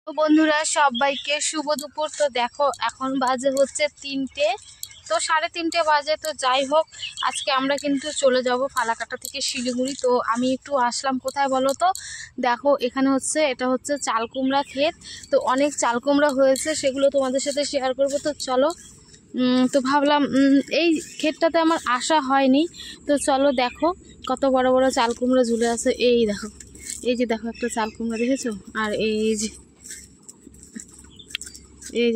তো বন্ধুরা সবাইকে শুভ দুপুর। তো দেখো এখন বাজে হচ্ছে 3টে, তো 3:30 বাজে। তো যাই হোক, আজকে আমরা কিন্তু চলে যাব ফালাকাটা থেকে শিলিগুড়ি। তো আমি একটু আসলাম কোথায় বলো তো, দেখো এখানে হচ্ছে এটা হচ্ছে চাল কুমড়া ক্ষেত। তো অনেক চাল কুমড়া হয়েছে, সেগুলো তোমাদের সাথে শেয়ার করব। তো চলো, তো ভাবলাম এই ক্ষেতটাতে আমার আসা হয়নি। তো চলো দেখো কত বড় বড় চাল কুমড়া ঝুলে আছে। এই দেখো, এই যে দেখো একটা চাল কুমড়া দেখেছো, আর এই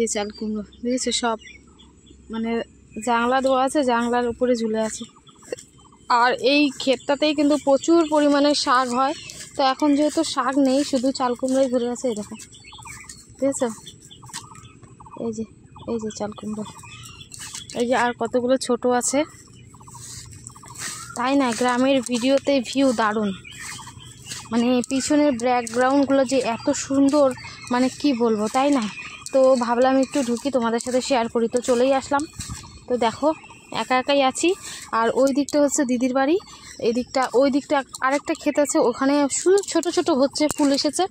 যে চাল কুমড়ো দেখেছো, সব মানে জাংলা দেওয়া আছে, জাংলার উপরে ঝুলে আছে। আর এই ক্ষেতটাতেই কিন্তু প্রচুর পরিমাণে শাক হয়। তো এখন যেহেতু শাক নেই, শুধু চাল কুমড়োই ঘুরে আছে। এই দেখো, দেখেছো, এই যে চাল কুমড়ো, এই যে আর কতগুলো ছোট আছে। তাই না, গ্রামের ভিডিওতে ভিউ দারুণ, মানে পিছনের ব্যাকগ্রাউন্ডগুলো যে এত সুন্দর, মানে কি বলবো, তাই না। তো ভাবলাম একটু ঢুকি, তোমাদের সাথে শেয়ার করি। তো চলেই আসলাম। তো দেখো একা একাই আছি, আর ওই দিকটা হচ্ছে দিদির বাড়ি, ওই দিকটা আরেকটা ক্ষেত আছে, ওখানে শুধু ছোট ছোট হচ্ছে, ফুল এসেছে,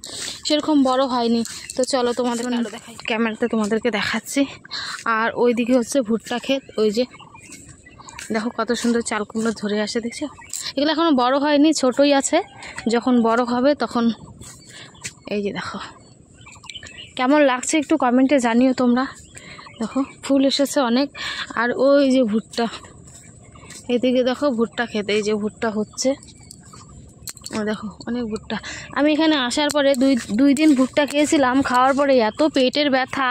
সেরকম বড় হয়নি। তো চলো তোমাদের আরও দেখাই, ক্যামেরাতে তোমাদেরকে দেখাচ্ছি। আর ওই দিকে হচ্ছে ভুট্টা ক্ষেত, ওই যে দেখো কত সুন্দর চাল কুমড়ো ধরে আসে, দেখছো। এগুলো এখনো বড় হয়নি, ছোটই আছে, যখন বড় হবে তখন। এই যে দেখো কেমন লাগছে একটু কমেন্টে জানিও তোমরা। দেখো ফুল এসেছে অনেক। আর ওই যে ভুট্টা, এদিকে দেখো ভুট্টা খেতে, এই যে ভুট্টা হচ্ছে, ও দেখো অনেক ভুট্টা। আমি এখানে আসার পরে দুই দিন ভুট্টা খেয়েছিলাম, খাওয়ার পরে এত পেটের ব্যথা,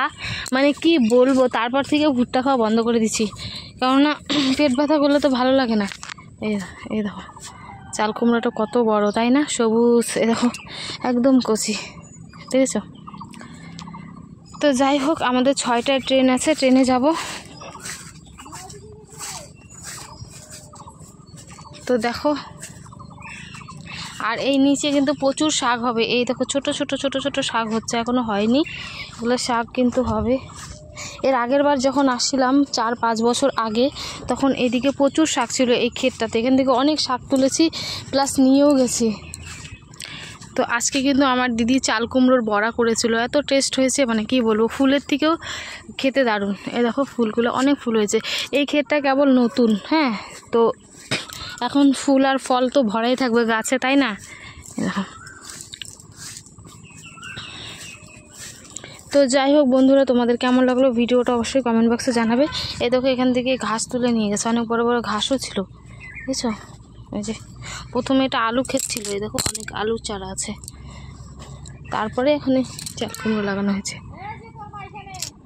মানে কি বলবো। তারপর থেকে ভুট্টা খাওয়া বন্ধ করে দিচ্ছি, কেননা পেট ব্যথা করলে তো ভালো লাগে না। এই দেখো চাল কুমড়োটা কত বড়, তাই না, সবুজ। এই দেখো একদম কচি, দেখেছো। তো যাই হোক, আমাদের 6টায় ট্রেন আছে, ট্রেনে যাব। তো দেখো, আর এই নিচে কিন্তু প্রচুর শাক হবে। এই দেখো ছোট ছোট ছোট ছোট শাক হচ্ছে, এখনো হয়নি, এগুলো শাক কিন্তু হবে। এর আগের বার যখন আসছিলাম 4-5 বছর আগে, তখন এদিকে প্রচুর শাক ছিল এই ক্ষেতটাতে। এখান থেকে অনেক শাক তুলেছি, প্লাস নিয়েও গেছি। তো আজকে কিন্তু আমার দিদি চাল কুমড়োর বড়া করেছিল, এত টেস্ট হয়েছে, মানে কি বলবো, ফুলের থেকেও খেতে দারুণ। এই দেখো ফুলগুলো, অনেক ফুল হয়েছে। এই ক্ষেতটা কেবল নতুন, হ্যাঁ, তো এখন ফুল আর ফল তো ভরাই থাকবে গাছে, তাই না। তো যাই হোক বন্ধুরা, তোমাদের কেমন লাগলো ভিডিওটা অবশ্যই কমেন্ট বক্সে জানাবে। এই দেখো এখান থেকে ঘাস তুলে নিয়ে গেছে, অনেক বড় বড় ঘাসও ছিল, বুঝছো। এই যে প্রথমে এটা আলু ক্ষেত ছিল, এই দেখো অনেক আলুর চারা আছে, তারপরে এখানে চাল কুমড়ো লাগানো হয়েছে।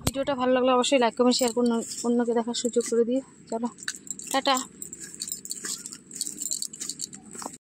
ভিডিওটা ভালো লাগলে অবশ্যই লাইক কমেন্ট শেয়ার করুন, অন্যকে দেখার সুযোগ করে দিয়ে। চলো টাটা।